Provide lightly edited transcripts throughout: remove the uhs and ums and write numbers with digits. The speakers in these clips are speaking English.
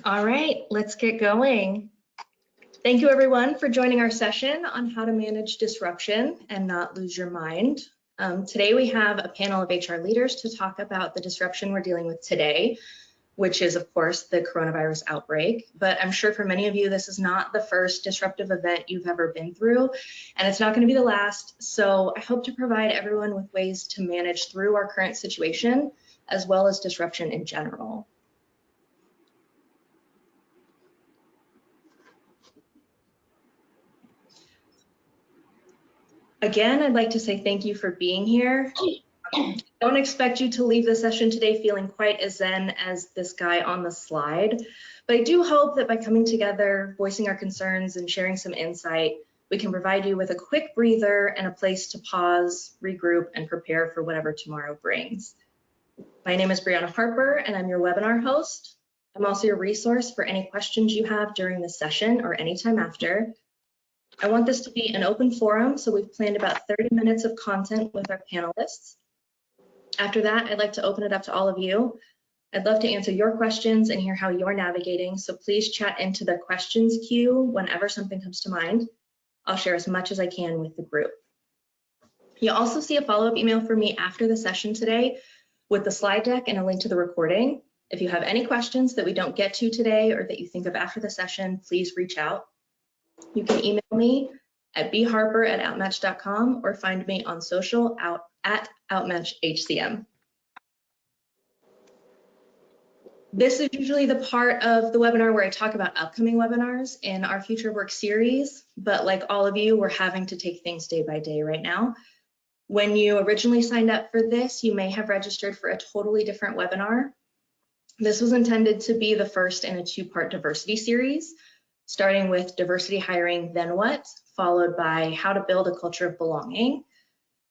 All right, let's get going. Thank you everyone for joining our session on how to manage disruption and not lose your mind. Today we have a panel of HR leaders to talk about the disruption we're dealing with today, which is of course the coronavirus outbreak. But I'm sure for many of you, this is not the first disruptive event you've ever been through, and it's not going to be the last. So I hope to provide everyone with ways to manage through our current situation, as well as disruption in general. Again, I'd like to say thank you for being here. I don't expect you to leave the session today feeling quite as zen as this guy on the slide, but I do hope that by coming together, voicing our concerns, and sharing some insight, we can provide you with a quick breather and a place to pause, regroup, and prepare for whatever tomorrow brings. My name is Brianna Harper, and I'm your webinar host. I'm also your resource for any questions you have during the session or anytime after. I want this to be an open forum, so we've planned about 30 minutes of content with our panelists. After that, I'd like to open it up to all of you. I'd love to answer your questions and hear how you're navigating, so please chat into the questions queue whenever something comes to mind. I'll share as much as I can with the group. You'll also see a follow-up email from me after the session today with the slide deck and a link to the recording. If you have any questions that we don't get to today or that you think of after the session, please reach out. You can email me at bharper@outmatch.com or find me on social at OutmatchHCM. This is usually the part of the webinar where I talk about upcoming webinars in our Future Work series, but like all of you, we're having to take things day by day right now. When you originally signed up for this, you may have registered for a totally different webinar. This was intended to be the first in a two-part diversity series, starting with diversity hiring, then what, followed by how to build a culture of belonging.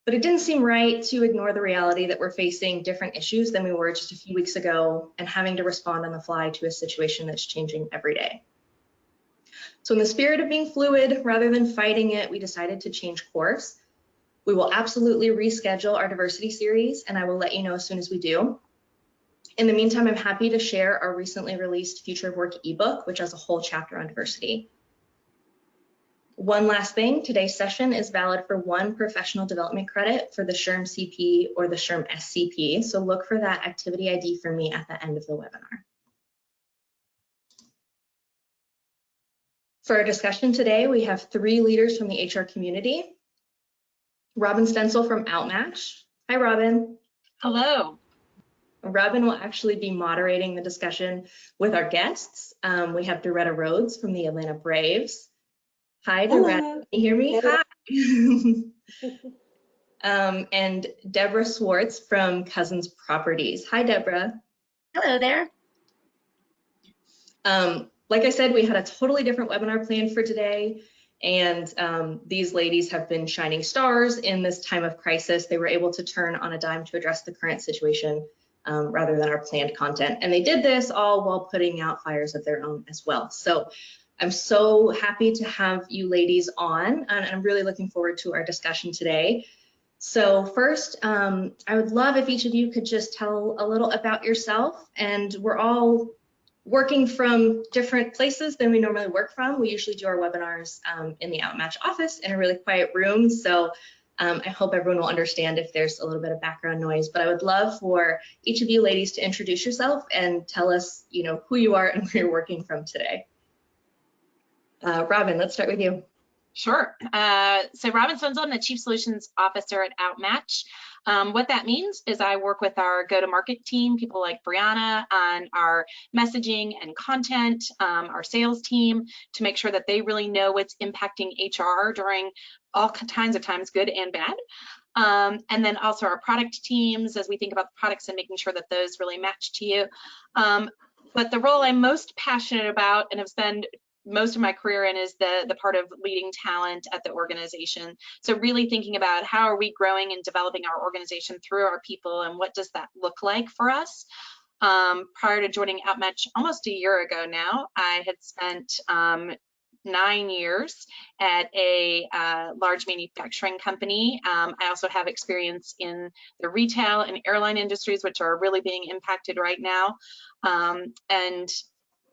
But it didn't seem right to ignore the reality that we're facing different issues than we were just a few weeks ago and having to respond on the fly to a situation that's changing every day. So in the spirit of being fluid rather than fighting it, we decided to change course. We will absolutely reschedule our diversity series, and I will let you know as soon as we do. In the meantime, I'm happy to share our recently released Future of Work ebook, which has a whole chapter on diversity. One last thing, today's session is valid for one professional development credit for the SHRM CP or the SHRM SCP, so look for that activity ID for me at the end of the webinar. For our discussion today, we have three leaders from the HR community. Robin Stencil from Outmatch. Hi, Robin. Hello. Robin will actually be moderating the discussion with our guests. We have Doretta Rhodes from the Atlanta Braves. Hi, Doretta. Can you hear me? Hi. And Deborah Swartz from Cousins Properties. Hi, Deborah. Hello there. Like I said, we had a totally different webinar planned for today. And these ladies have been shining stars in this time of crisis. They were able to turn on a dime to address the current situation rather than our planned content. And they did this all while putting out fires of their own as well. So I'm so happy to have you ladies on, and I'm really looking forward to our discussion today. So first, I would love if each of you could just tell a little about yourself. And we're all working from different places than we normally work from. We usually do our webinars in the Outmatch office in a really quiet room. So I hope everyone will understand if there's a little bit of background noise, but I would love for each of you ladies to introduce yourself and tell us, who you are and where you're working from today. Robin, let's start with you. Sure. So Robin Stencil, I'm the Chief Solutions Officer at Outmatch. What that means is I work with our go-to-market team, people like Brianna, on our messaging and content, our sales team, to make sure that they really know what's impacting HR during all kinds of times, good and bad. And then also our product teams as we think about the products and making sure that those really match to you. But the role I'm most passionate about and have spent most of my career in is the part of leading talent at the organization. So really thinking about how are we growing and developing our organization through our people, and what does that look like for us? Prior to joining Outmatch almost a year ago now, I had spent 9 years at a large manufacturing company. I also have experience in the retail and airline industries, which are really being impacted right now. And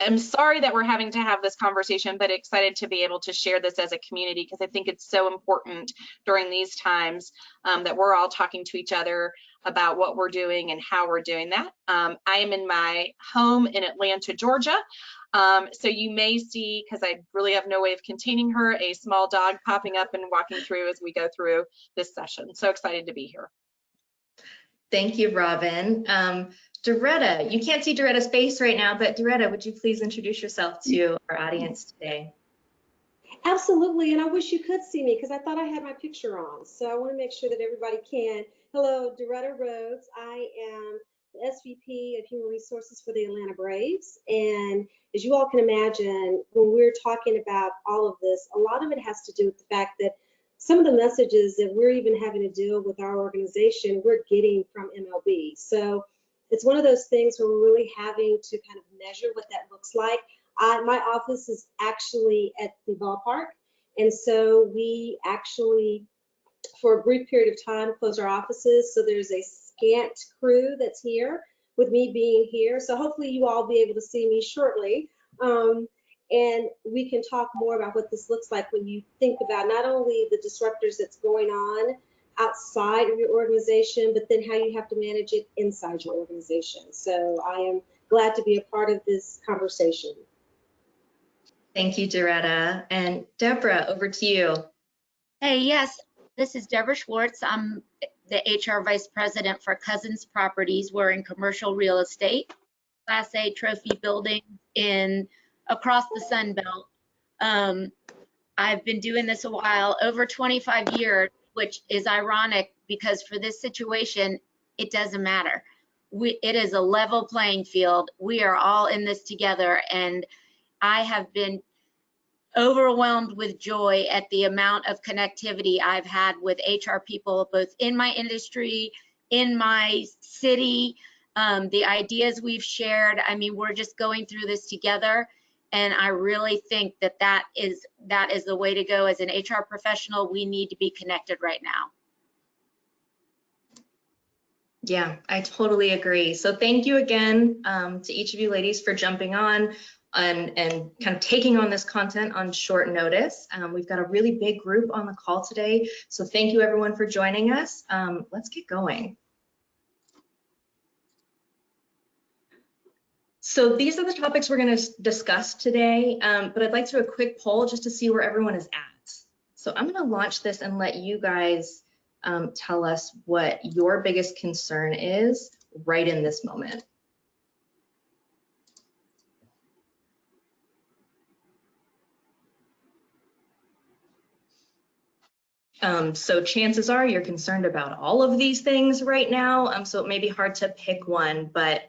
I'm sorry that we're having to have this conversation, but excited to be able to share this as a community, because I think it's so important during these times that we're all talking to each other about what we're doing and how we're doing that. I am in my home in Atlanta, Georgia. So you may see, because I really have no way of containing her, a small dog popping up and walking through as we go through this session. So excited to be here. Thank you, Robin. Doretta, you can't see Doretta's face right now, but Doretta, would you please introduce yourself to our audience today? Absolutely, and I wish you could see me because I thought I had my picture on. So I want to make sure that everybody can. Hello, Doretta Rhodes. I am the SVP of Human Resources for the Atlanta Braves. And as you all can imagine, when we're talking about all of this, a lot of it has to do with the fact that some of the messages that we're even having to deal with our organization, we're getting from MLB. So it's one of those things where we're really having to kind of measure what that looks like. My office is actually at the ballpark, and so we actually, for a brief period of time, close our offices. So there's a scant crew that's here with me being here. So hopefully you all be able to see me shortly. And we can talk more about what this looks like when you think about not only the disruptors that's going on outside of your organization, but then how you have to manage it inside your organization. So I am glad to be a part of this conversation. Thank you, Doretta. And Deborah, over to you. Hey, yes, this is Deborah Schwartz. I'm the HR Vice President for Cousins Properties. We're in commercial real estate, Class A trophy building across the Sun Belt. I've been doing this a while, over 25 years, which is ironic because for this situation, it doesn't matter. It is a level playing field. We are all in this together, and I have been overwhelmed with joy at the amount of connectivity I've had with HR people, both in my industry, in my city, the ideas we've shared. I mean, we're just going through this together. And I really think that is the way to go. As an HR professional, we need to be connected right now. Yeah, I totally agree. So thank you again to each of you ladies for jumping on and kind of taking on this content on short notice. We've got a really big group on the call today. So thank you everyone for joining us. Let's get going. So these are the topics we're going to discuss today, but I'd like to do a quick poll just to see where everyone is at. So I'm going to launch this and let you guys tell us what your biggest concern is right in this moment. So chances are you're concerned about all of these things right now, so it may be hard to pick one, but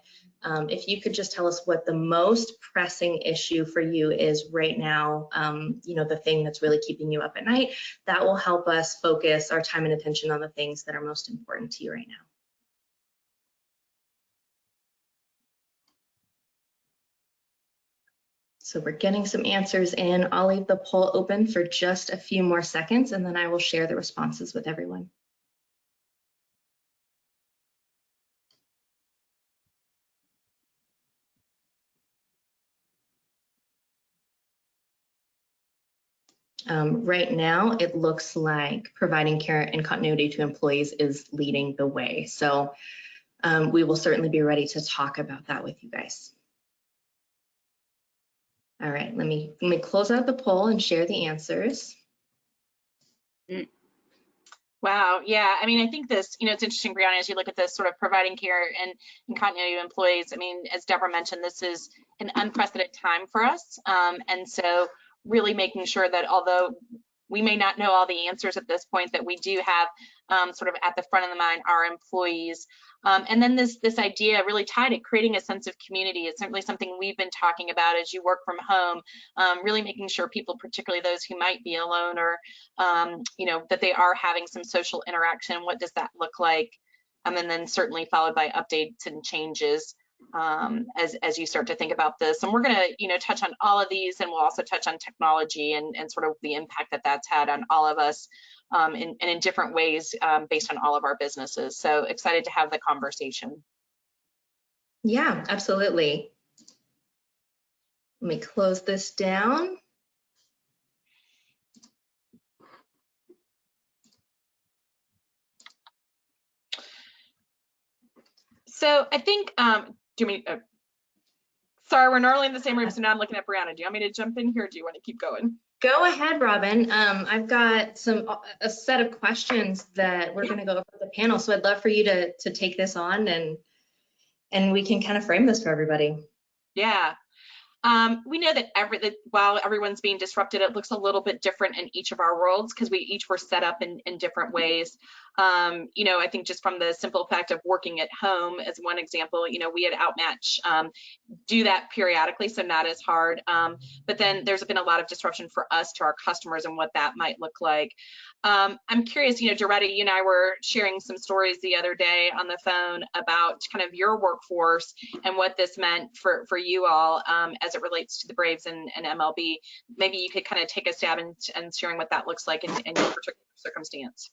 if you could just tell us what the most pressing issue for you is right now, you know, the thing that's really keeping you up at night, that will help us focus our time and attention on the things that are most important to you right now. So we're getting some answers in. I'll leave the poll open for just a few more seconds, and then I will share the responses with everyone. Right now, it looks like providing care and continuity to employees is leading the way. So we will certainly be ready to talk about that with you guys. All right, let me close out the poll and share the answers. Wow, yeah, I mean, I think this, you know, it's interesting, Brianna, as you look at this sort of providing care and continuity to employees. I mean, as Deborah mentioned, this is an unprecedented time for us. And so really making sure that although we may not know all the answers at this point, that we do have sort of at the front of the mind our employees. And then this idea really tied at creating a sense of community is certainly something we've been talking about as you work from home, really making sure people, particularly those who might be alone or, you know, that they are having some social interaction. What does that look like? And then certainly followed by updates and changes as you start to think about this. And we're going to, you know, touch on all of these, and we'll also touch on technology and sort of the impact that that's had on all of us in different ways based on all of our businesses. So excited to have the conversation. Yeah, absolutely. Let me close this down. So I think, do you mean, sorry, we're normally in the same room, so now I'm looking at Brianna. Do you want me to jump in here or do you want to keep going? Go ahead, Robin. I've got a set of questions that we're going to go over with the panel, so I'd love for you to take this on and we can kind of frame this for everybody. Yeah. We know that while everyone's being disrupted, it looks a little bit different in each of our worlds because we each were set up in different ways. You know, I think just from the simple fact of working at home as one example, you know, we at Outmatch do that periodically, so not as hard. But then there's been a lot of disruption for us to our customers and what that might look like. I'm curious, you know, Doretta, you and I were sharing some stories the other day on the phone about kind of your workforce and what this meant for you all as it relates to the Braves and MLB. Maybe you could kind of take a stab in sharing what that looks like in your particular circumstance.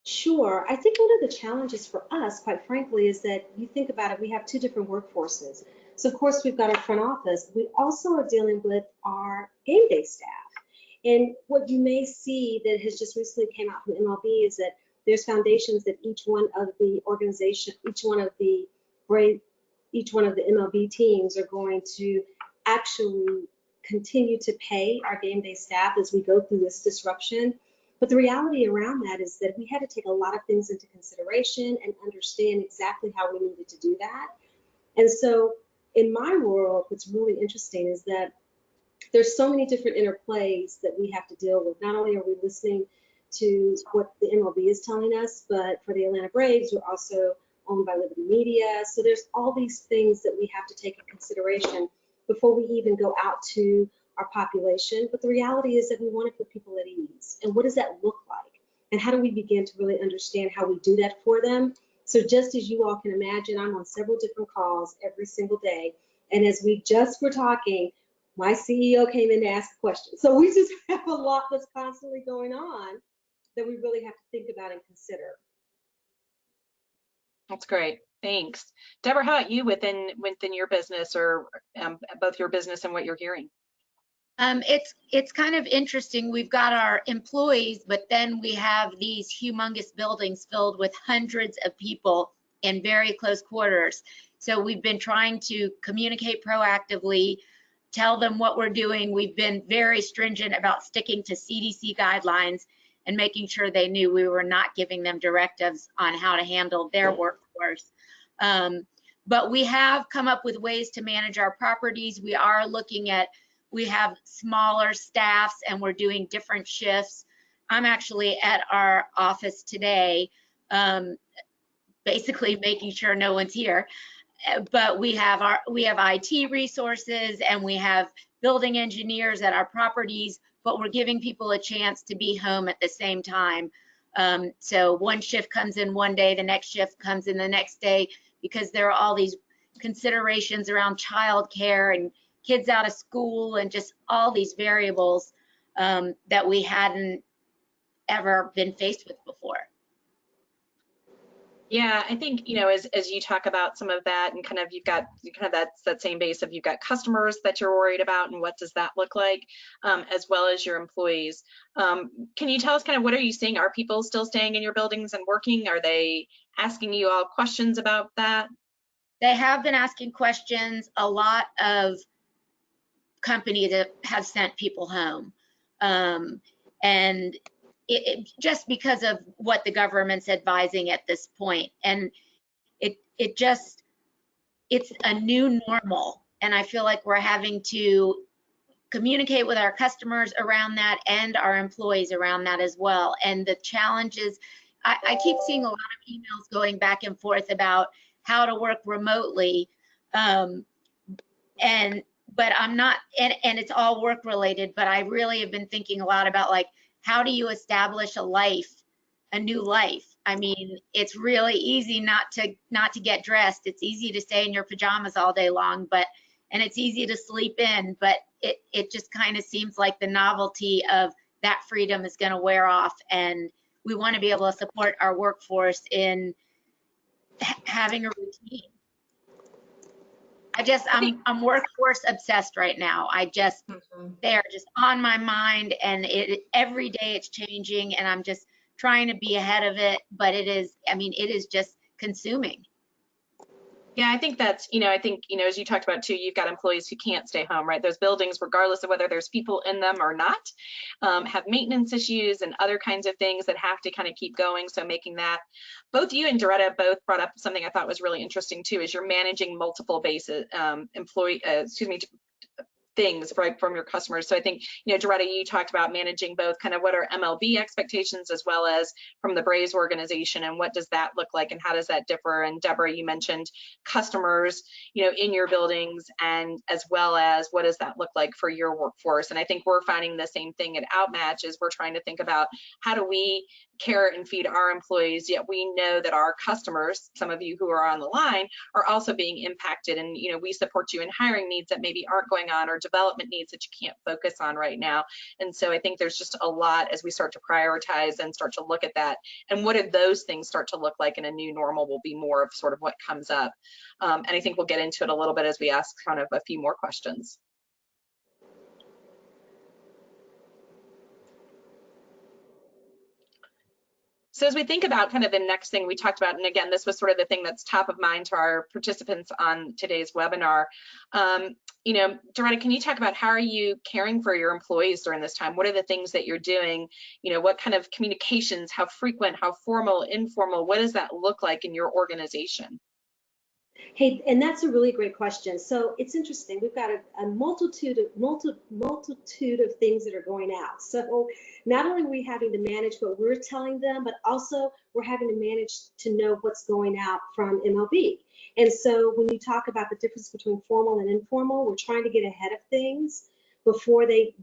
Sure. I think one of the challenges for us, quite frankly, is that you think about it, we have two different workforces. So of course we've got our front office. We also are dealing with our game day staff. And what you may see that has just recently came out from MLB is that there's foundations that each one of the MLB teams are going to actually continue to pay our game day staff as we go through this disruption. But the reality around that is that we had to take a lot of things into consideration and understand exactly how we needed to do that. And so in my world, what's really interesting is that there's so many different interplays that we have to deal with. Not only are we listening to what the MLB is telling us, but for the Atlanta Braves, we're also owned by Liberty Media. So there's all these things that we have to take in consideration before we even go out to our population. But the reality is that we want to put people at ease. And what does that look like? And how do we begin to really understand how we do that for them? So just as you all can imagine, I'm on several different calls every single day. And as we just were talking, my CEO came in to ask a question. So we just have a lot that's constantly going on that we really have to think about and consider. That's great. Thanks. Deborah, how about you within your business or both your business and what you're hearing? It's kind of interesting. We've got our employees, but then we have these humongous buildings filled with hundreds of people in very close quarters. So we've been trying to communicate proactively, tell them what we're doing. We've been very stringent about sticking to CDC guidelines and making sure they knew we were not giving them directives on how to handle their workforce. But we have come up with ways to manage our properties. We are looking at, we have smaller staffs and we're doing different shifts. I'm actually at our office today, basically making sure no one's here. But we have IT resources and we have building engineers at our properties, but we're giving people a chance to be home at the same time. So one shift comes in one day, the next shift comes in the next day, because there are all these considerations around childcare and kids out of school and just all these variables that we hadn't ever been faced with before. Yeah, I think, you know, as you talk about some of that and kind of you've got kind of that same base of you've got customers that you're worried about and what does that look like, as well as your employees. Can you tell us kind of what are you seeing? Are people still staying in your buildings and working? Are they asking you all questions about that? They have been asking questions. A lot of companies have sent people home. And it just because of what the government's advising at this point. And it's a new normal. And I feel like we're having to communicate with our customers around that and our employees around that as well. And the challenges, I keep seeing a lot of emails going back and forth about how to work remotely. But I'm not, and it's all work related, but I really have been thinking a lot about like, how do you establish a new life? I mean, it's really easy not to get dressed. It's easy to stay in your pajamas all day long, and it's easy to sleep in, but it just kind of seems like the novelty of that freedom is going to wear off, and we want to be able to support our workforce in having a routine. I'm workforce obsessed right now. They're just on my mind, and every day it's changing, and I'm just trying to be ahead of it. But it is just consuming. Yeah, I think that's, as you talked about too, you've got employees who can't stay home, right? Those buildings, regardless of whether there's people in them or not, have maintenance issues and other kinds of things that have to kind of keep going. So making that, both you and Doretta both brought up something I thought was really interesting too, is you're managing multiple bases, things right from your customers. So I think, Doretta, you talked about managing both kind of what are MLB expectations as well as from the Braves organization, and what does that look like and how does that differ? And Deborah, you mentioned customers, in your buildings, and as well as what does that look like for your workforce? And I think we're finding the same thing at Outmatch, is we're trying to think about how do we care and feed our employees, yet we know that our customers, some of you who are on the line, are also being impacted, and we support you in hiring needs that maybe aren't going on, or development needs that you can't focus on right now. And so I think there's just a lot as we start to prioritize and start to look at that, and what do those things start to look like in a new normal will be more of sort of what comes up. And I think we'll get into it a little bit as we ask kind of a few more questions. So as we think about kind of the next thing we talked about, and again, this was sort of the thing that's top of mind to our participants on today's webinar. Doretta, can you talk about how are you caring for your employees during this time? What are the things that you're doing? What kind of communications, how frequent, how formal, informal, what does that look like in your organization? Hey, and that's a really great question. So it's interesting. We've got a multitude of things that are going out. So not only are we having to manage what we're telling them, but also we're having to manage to know what's going out from MLB. And so when you talk about the difference between formal and informal, we're trying to get ahead of things before they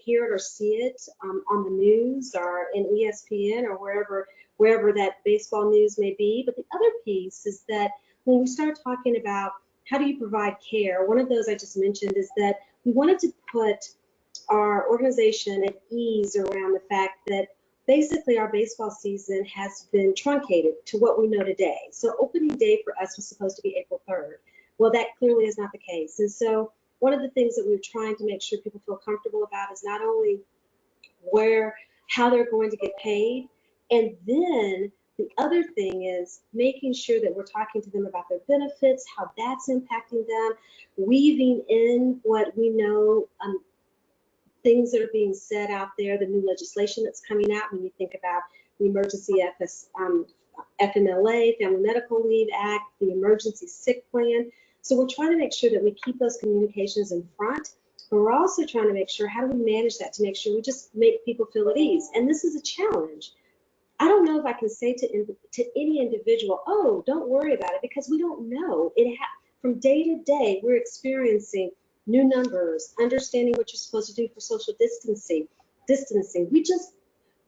hear it or see it on the news or in ESPN or wherever that baseball news may be. But the other piece is that when we start talking about how do you provide care, one of those I just mentioned is that we wanted to put our organization at ease around the fact that basically our baseball season has been truncated to what we know today. So opening day for us was supposed to be April 3rd. Well, that clearly is not the case. And so one of the things that we're trying to make sure people feel comfortable about is not only how they're going to get paid, and then the other thing is making sure that we're talking to them about their benefits, how that's impacting them, weaving in what we know, things that are being said out there, the new legislation that's coming out when you think about the Emergency FMLA, Family Medical Leave Act, the Emergency Sick Plan. So we're trying to make sure that we keep those communications in front, but we're also trying to make sure, how do we manage that to make sure we just make people feel at ease? And this is a challenge. I don't know if I can say to any individual, oh, don't worry about it, because we don't know. From day to day, we're experiencing new numbers, understanding what you're supposed to do for social distancing.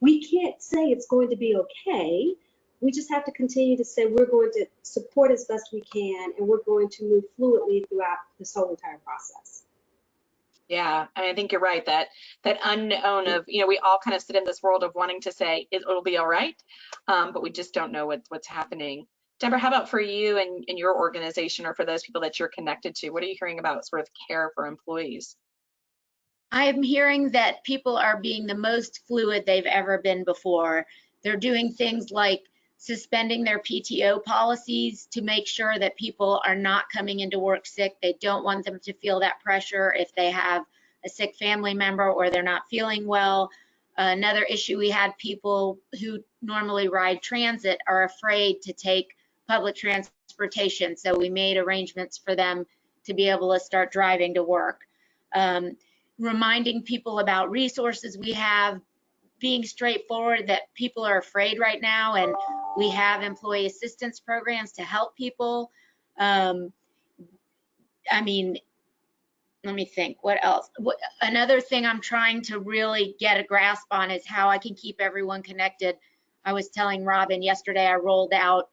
We can't say it's going to be okay. We just have to continue to say we're going to support as best we can, and we're going to move fluidly throughout this whole entire process. Yeah, I think you're right, that unknown of, we all kind of sit in this world of wanting to say it'll be all right, but we just don't know what's happening. Deborah, how about for you and your organization, or for those people that you're connected to? What are you hearing about sort of care for employees? I'm hearing that people are being the most fluid they've ever been before. They're doing things like suspending their PTO policies to make sure that people are not coming into work sick. They don't want them to feel that pressure if they have a sick family member or they're not feeling well. Another issue, we had people who normally ride transit are afraid to take public transportation. So we made arrangements for them to be able to start driving to work. Reminding people about resources we have, being straightforward that people are afraid right now, and we have employee assistance programs to help people. I mean, let me think, what else? Another thing I'm trying to really get a grasp on is how I can keep everyone connected. I was telling Robin yesterday, I rolled out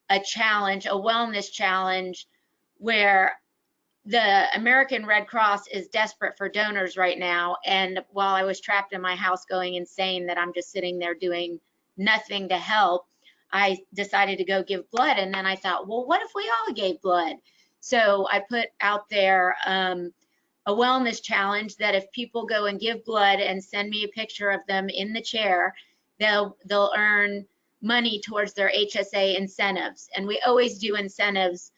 a challenge, a wellness challenge, where the American Red Cross is desperate for donors right now. And while I was trapped in my house going insane that I'm just sitting there doing nothing to help, I decided to go give blood. And then I thought, well, what if we all gave blood? So I put out there a wellness challenge that if people go and give blood and send me a picture of them in the chair, they'll earn money towards their HSA incentives. And we always do incentives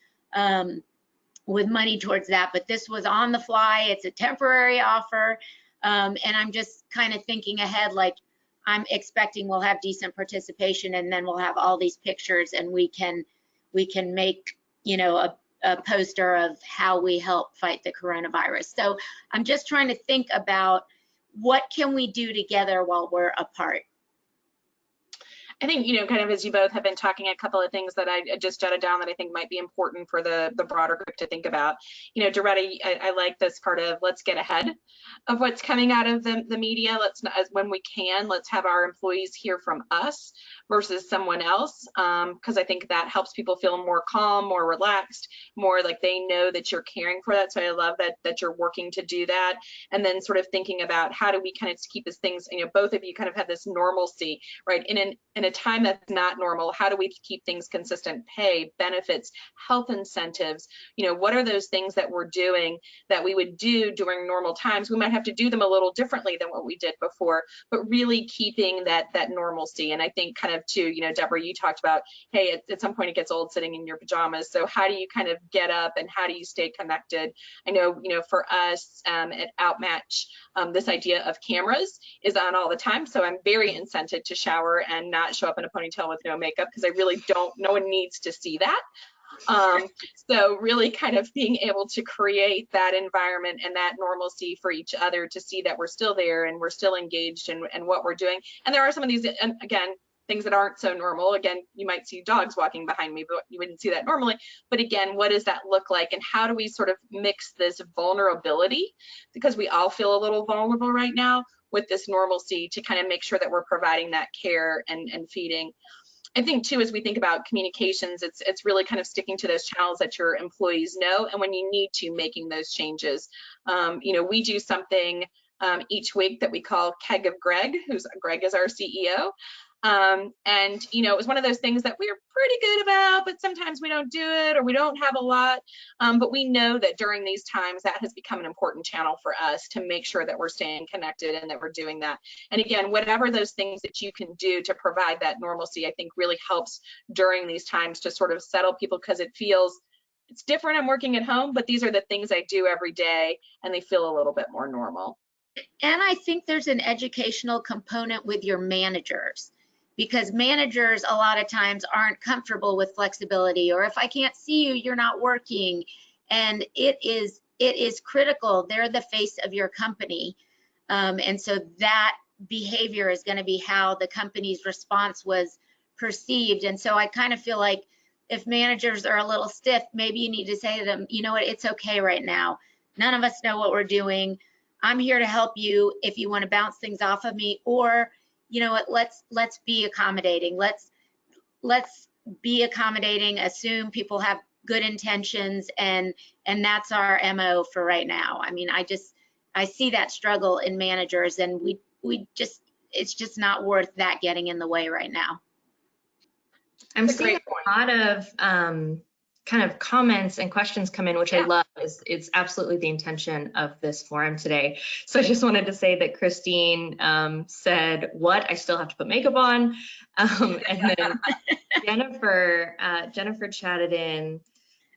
with money towards that, but this was on the fly. It's a temporary offer. And I'm just kind of thinking ahead, like I'm expecting we'll have decent participation, and then we'll have all these pictures, and we can make, you know, a poster of how we help fight the coronavirus. So I'm just trying to think about what can we do together while we're apart. I think, you know, kind of as you both have been talking, a couple of things that I just jotted down that I think might be important for the broader group to think about. You know, Doretta, I like this part of let's get ahead of what's coming out of the media. Let's, when we can, let's have our employees hear from us versus someone else, because I think that helps people feel more calm, more relaxed, more like they know that you're caring for that. So I love that you're working to do that. And then sort of thinking about how do we kind of keep these things, you know, both of you kind of have this normalcy, right? In a time that's not normal, how do we keep things consistent? Pay, benefits, health incentives, you know, what are those things that we're doing that we would do during normal times? We might have to do them a little differently than what we did before, but really keeping that normalcy. And I think kind of too, you know, Deborah, you talked about, hey, at some point it gets old sitting in your pajamas. So how do you kind of get up and how do you stay connected? I know, you know, for us at Outmatch, this idea of cameras is on all the time. So I'm very incented to shower and not show up in a ponytail with no makeup, because I really don't, no one needs to see that. So really kind of being able to create that environment and that normalcy for each other to see that we're still there and we're still engaged in what we're doing. And there are some of these, and again, things that aren't so normal. Again, you might see dogs walking behind me, but you wouldn't see that normally. But again, what does that look like? And how do we sort of mix this vulnerability, because we all feel a little vulnerable right now, with this normalcy to kind of make sure that we're providing that care and feeding. I think too, as we think about communications, it's really kind of sticking to those channels that your employees know, and when you need to, making those changes. You know, we do something each week that we call Keg of Greg, Greg is our CEO. And you know, it was one of those things that we're pretty good about, but sometimes we don't do it or we don't have a lot. But we know that during these times that has become an important channel for us to make sure that we're staying connected and that we're doing that. And again, whatever those things that you can do to provide that normalcy, I think really helps during these times to sort of settle people, because it feels it's different. I'm working at home, but these are the things I do every day and they feel a little bit more normal. And I think there's an educational component with your managers, because managers a lot of times aren't comfortable with flexibility, or if I can't see you, you're not working. And it is critical. They're the face of your company. And so that behavior is going to be how the company's response was perceived. And so I kind of feel like if managers are a little stiff, maybe you need to say to them, you know what, it's okay right now. None of us know what we're doing. I'm here to help you if you want to bounce things off of me, or you know what, let's be accommodating. Let's be accommodating, assume people have good intentions, and that's our MO for right now. I mean, I see that struggle in managers, and it's just not worth that getting in the way right now. I'm seeing a lot of kind of comments and questions come in, which I love. It's absolutely the intention of this forum today. So I just wanted to say that Christine said, what? I still have to put makeup on. And then Jennifer chatted in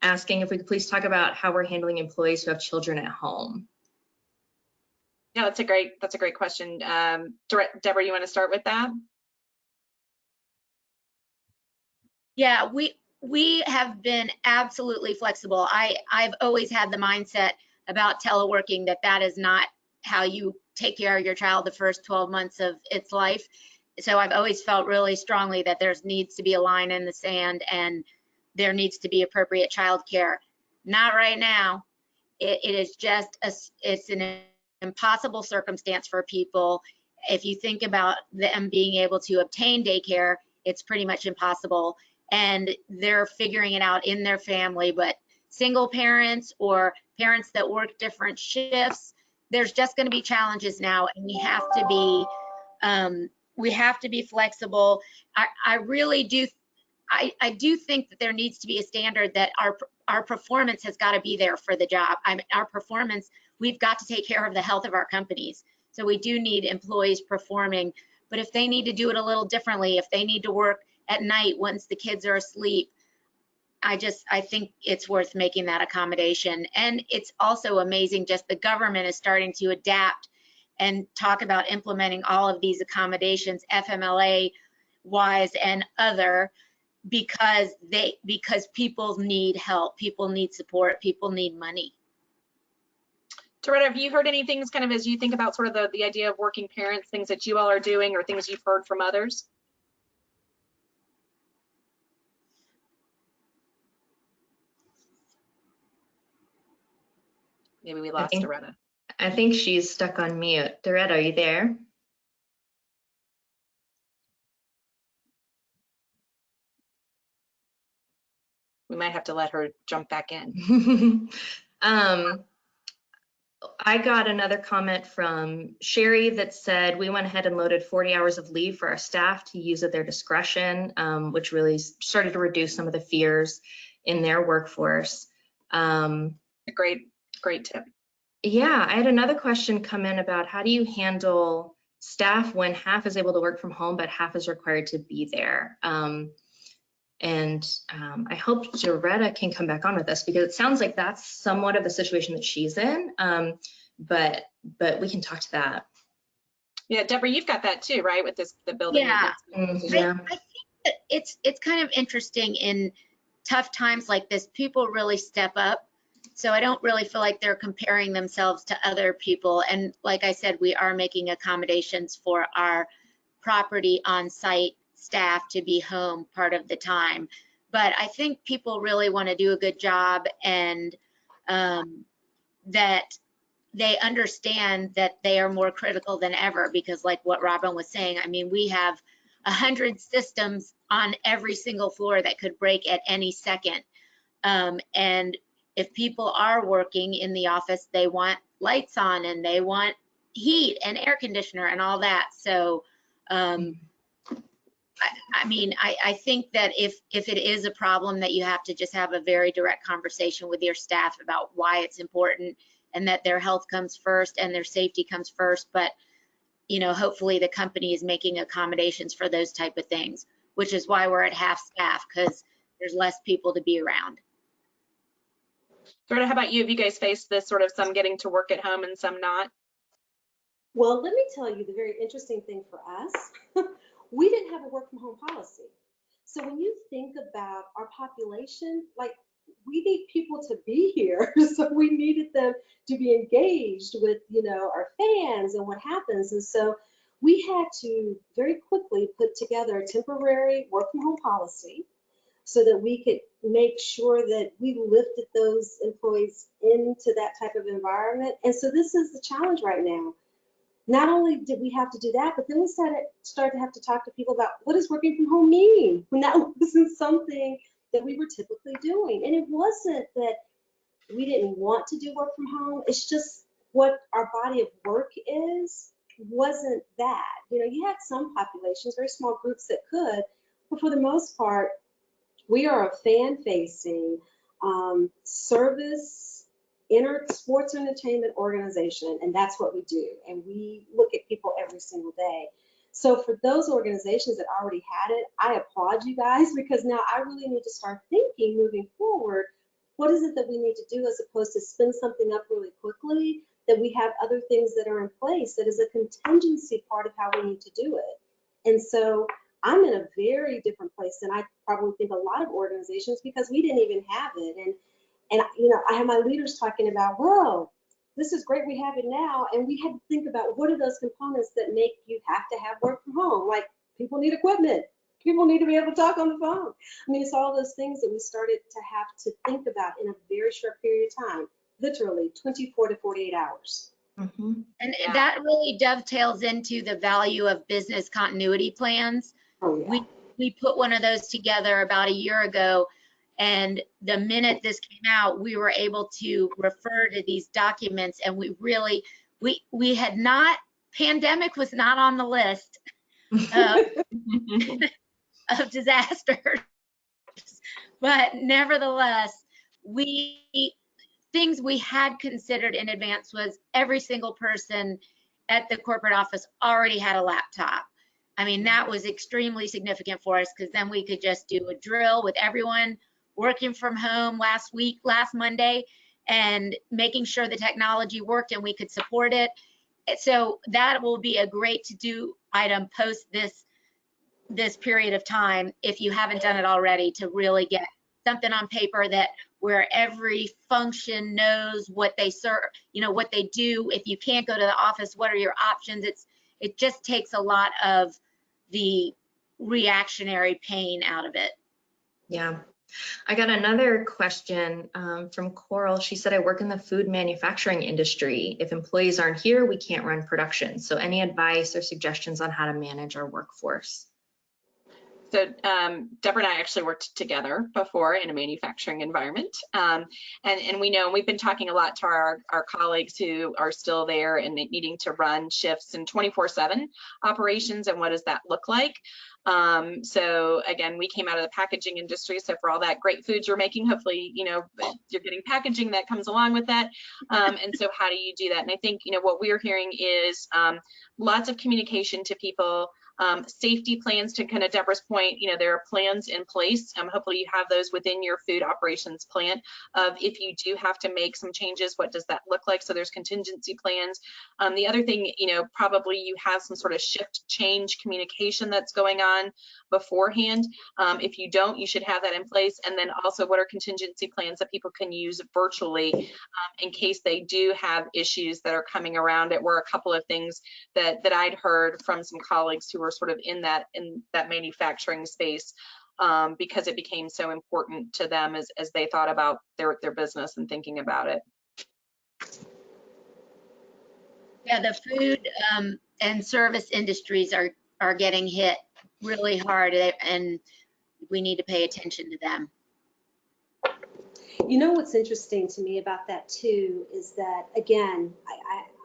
asking if we could please talk about how we're handling employees who have children at home. Yeah, that's a great question. Deborah, you want to start with that? Yeah, we have been absolutely flexible. I've always had the mindset about teleworking that is not how you take care of your child the first 12 months of its life. So I've always felt really strongly that there needs to be a line in the sand and there needs to be appropriate childcare. Not right now. It is just it's an impossible circumstance for people. If you think about them being able to obtain daycare, it's pretty much impossible. And they're figuring it out in their family. But single parents or parents that work different shifts, there's just going to be challenges now, and we have to be flexible. I really do I do think that there needs to be a standard that our performance has got to be there for the job. Our performance, we've got to take care of the health of our companies. So we do need employees performing, but if they need to do it a little differently, if they need to work at night once the kids are asleep, I think it's worth making that accommodation. And it's also amazing, just the government is starting to adapt and talk about implementing all of these accommodations, FMLA wise and other, because people need help, people need support, people need money. Doretta, have you heard any things kind of as you think about sort of the idea of working parents, things that you all are doing or things you've heard from others? Maybe we lost Doretta. I think she's stuck on mute. Doretta, are you there? We might have to let her jump back in. I got another comment from Sherry that said we went ahead and loaded 40 hours of leave for our staff to use at their discretion, which really started to reduce some of the fears in their workforce. A great tip. Yeah, I had another question come in about how do you handle staff when half is able to work from home, but half is required to be there? I hope Doretta can come back on with us because it sounds like that's somewhat of the situation that she's in, but we can talk to that. Yeah, Deborah, you've got that too, right? With the building. Yeah, yeah. I think that it's kind of interesting in tough times like this, people really step up. So I don't really feel like they're comparing themselves to other people. And like I said, we are making accommodations for our property on site staff to be home part of the time. But I think people really want to do a good job, and that they understand that they are more critical than ever, because like what Robin was saying, I mean, we have 100 systems on every single floor that could break at any second. And if people are working in the office, they want lights on and they want heat and air conditioner and all that. So I mean, I think that if it is a problem, that you have to just have a very direct conversation with your staff about why it's important, and that their health comes first and their safety comes first. But, you know, hopefully the company is making accommodations for those type of things, which is why we're at half staff, because there's less people to be around. Doretta, how about you? Have you guys faced this sort of some getting to work at home and some not? Well, let me tell you the very interesting thing for us. We didn't have a work from home policy. So when you think about our population, like, we need people to be here. So we needed them to be engaged with, you know, our fans and what happens. And so we had to very quickly put together a temporary work from home policy so that we could make sure that we lifted those employees into that type of environment. And so this is the challenge right now. Not only did we have to do that, but then we started to have to talk to people about what does working from home mean, when that wasn't something that we were typically doing. And it wasn't that we didn't want to do work from home. It's just what our body of work wasn't that. You know, you had some populations, very small groups that could, but for the most part, we are a fan-facing service sports entertainment organization, and that's what we do. And we look at people every single day. So for those organizations that already had it, I applaud you guys, because now I really need to start thinking moving forward, what is it that we need to do, as opposed to spin something up really quickly, that we have other things that are in place that is a contingency part of how we need to do it. And so I'm in a very different place than I probably think a lot of organizations, because we didn't even have it. And you know, I have my leaders talking about, well, this is great, we have it now. And we had to think about what are those components that make you have to have work from home? Like, people need equipment. People need to be able to talk on the phone. I mean, it's all those things that we started to have to think about in a very short period of time, literally 24 to 48 hours. Mm-hmm. And that really dovetails into the value of business continuity plans. Oh, yeah. We put one of those together about a year ago. And the minute this came out, we were able to refer to these documents, and we really, we had not, pandemic was not on the list of disasters. But nevertheless, things we had considered in advance was every single person at the corporate office already had a laptop. I mean, that was extremely significant for us because then we could just do a drill with everyone working from home last Monday, and making sure the technology worked and we could support it. So that will be a great to-do item post this period of time, if you haven't done it already, to really get something on paper that where every function knows what they serve, what they do. If you can't go to the office, what are your options? It just takes a lot of the reactionary pain out of it. Yeah. I got another question from Coral. She said, I work in the food manufacturing industry. If employees aren't here, we can't run production. So any advice or suggestions on how to manage our workforce? So Deborah and I actually worked together before in a manufacturing environment. And we know, and we've been talking a lot to our colleagues who are still there and needing to run shifts and 24/7 operations, and what does that look like? So again, we came out of the packaging industry. So for all that great foods you're making, hopefully, you're getting packaging that comes along with that. And so how do you do that? And I think, what we're hearing is lots of communication to people. Safety plans, to kind of Deborah's point, there are plans in place. Hopefully you have those within your food operations plan of if you do have to make some changes, what does that look like? So there's contingency plans. The other thing, probably you have some sort of shift change communication that's going on beforehand. If you don't, you should have that in place. And then also, what are contingency plans that people can use virtually in case they do have issues that are coming around it? Were a couple of things that I'd heard from some colleagues who were sort of in that manufacturing space, because it became so important to them as they thought about their business and thinking about it. Yeah, the food and service industries are getting hit really hard, and we need to pay attention to them. What's interesting to me about that too is that, again,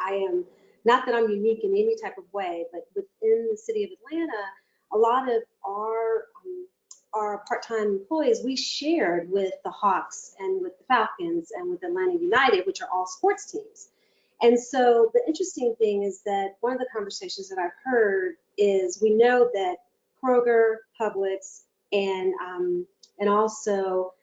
I am, not that I'm unique in any type of way, but within the city of Atlanta, a lot of our part-time employees, we shared with the Hawks and with the Falcons and with Atlanta United, which are all sports teams. And so the interesting thing is that one of the conversations that I've heard is, we know that Kroger, Publix, and also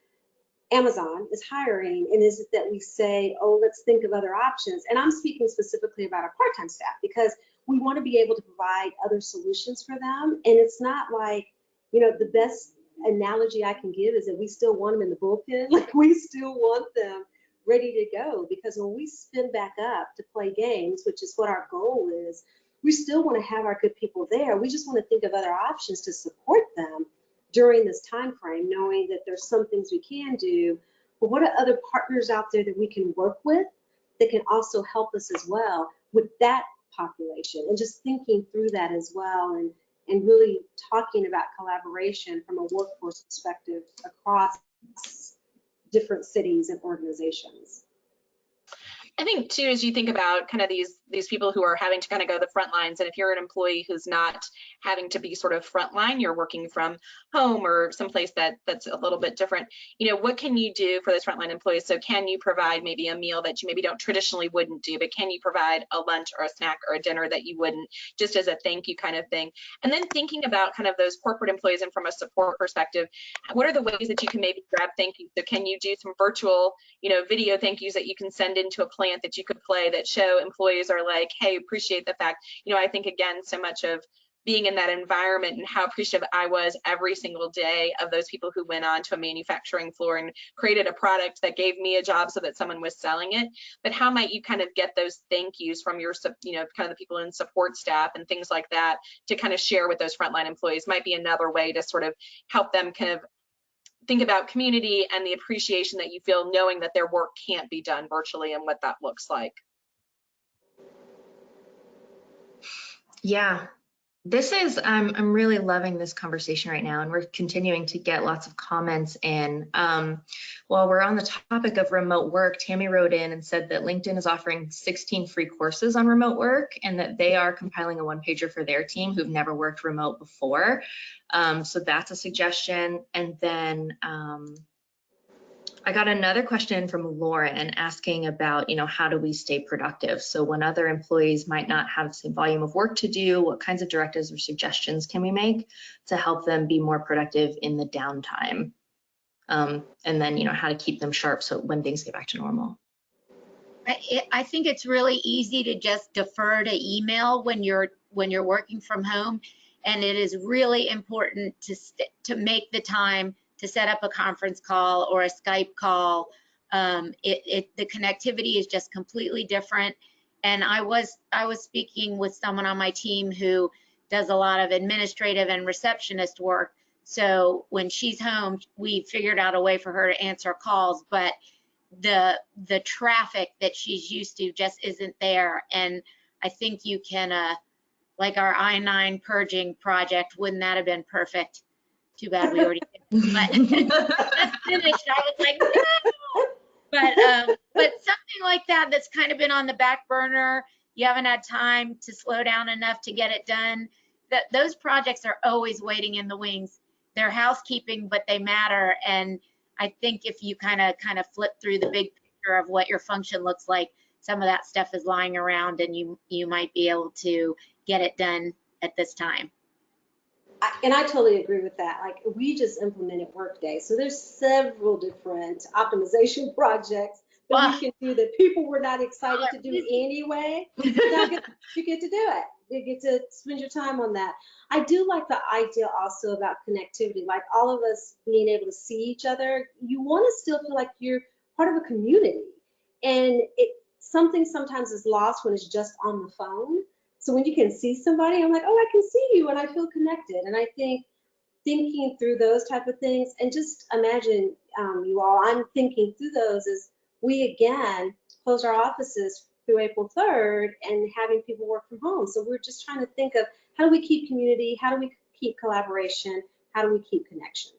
Amazon is hiring, and is it that we say, oh, let's think of other options? And I'm speaking specifically about our part-time staff, because we want to be able to provide other solutions for them. And it's not like, the best analogy I can give is that we still want them in the bullpen. Like, we still want them ready to go, because when we spin back up to play games, which is what our goal is, we still want to have our good people there. We just want to think of other options to support them during this time frame, knowing that there's some things we can do, but what are other partners out there that we can work with that can also help us as well with that population, and just thinking through that as well, and really talking about collaboration from a workforce perspective across different cities and organizations. I think too, as you think about kind of these people who are having to kind of go the front lines, and if you're an employee who's not having to be sort of frontline, you're working from home or someplace that's a little bit different, what can you do for those frontline employees? So can you provide maybe a meal that you maybe wouldn't do, but can you provide a lunch or a snack or a dinner that you wouldn't, just as a thank you kind of thing? And then thinking about kind of those corporate employees, and from a support perspective, what are the ways that you can maybe grab thank you? So can you do some virtual, video thank yous that you can send into a plant that you could play that show employees are like, hey, appreciate the fact, I think again, so much of being in that environment and how appreciative I was every single day of those people who went on to a manufacturing floor and created a product that gave me a job so that someone was selling it. But how might you kind of get those thank yous from your, kind of the people in support staff and things like that to kind of share with those frontline employees? Might be another way to sort of help them kind of think about community and the appreciation that you feel knowing that their work can't be done virtually, and what that looks like. Yeah, this is, I'm really loving this conversation right now, and we're continuing to get lots of comments in. While we're on the topic of remote work, Tammy wrote in and said that LinkedIn is offering 16 free courses on remote work, and that they are compiling a one-pager for their team who've never worked remote before. So that's a suggestion. And then I got another question from Lauren asking about, how do we stay productive? So when other employees might not have the same volume of work to do, what kinds of directives or suggestions can we make to help them be more productive in the downtime? And then, how to keep them sharp so when things get back to normal. I think it's really easy to just defer to email when you're working from home, and it is really important to make the time to set up a conference call or a Skype call. The connectivity is just completely different. And I was speaking with someone on my team who does a lot of administrative and receptionist work. So when she's home, we figured out a way for her to answer calls, but the traffic that she's used to just isn't there. And I think you can, like our I-9 purging project, wouldn't that have been perfect? Too bad we already did. But just finished, I was like, no. But something like that that's kind of been on the back burner, you haven't had time to slow down enough to get it done. Those projects are always waiting in the wings. They're housekeeping, but they matter. And I think if you kind of flip through the big picture of what your function looks like, some of that stuff is lying around and you might be able to get it done at this time. And I totally agree with that. Like, we just implemented Workday. So there's several different optimization projects that we can do that people were not excited to do anyway. Now you get to do it. You get to spend your time on that. I do like the idea also about connectivity, like all of us being able to see each other. You want to still feel like you're part of a community. And something sometimes is lost when it's just on the phone. So when you can see somebody, I'm like, oh, I can see you and I feel connected. And I think thinking through those type of things, and just imagine you all, I'm thinking through those as we again close our offices through April 3rd and having people work from home. So we're just trying to think of how do we keep community, how do we keep collaboration, how do we keep connection?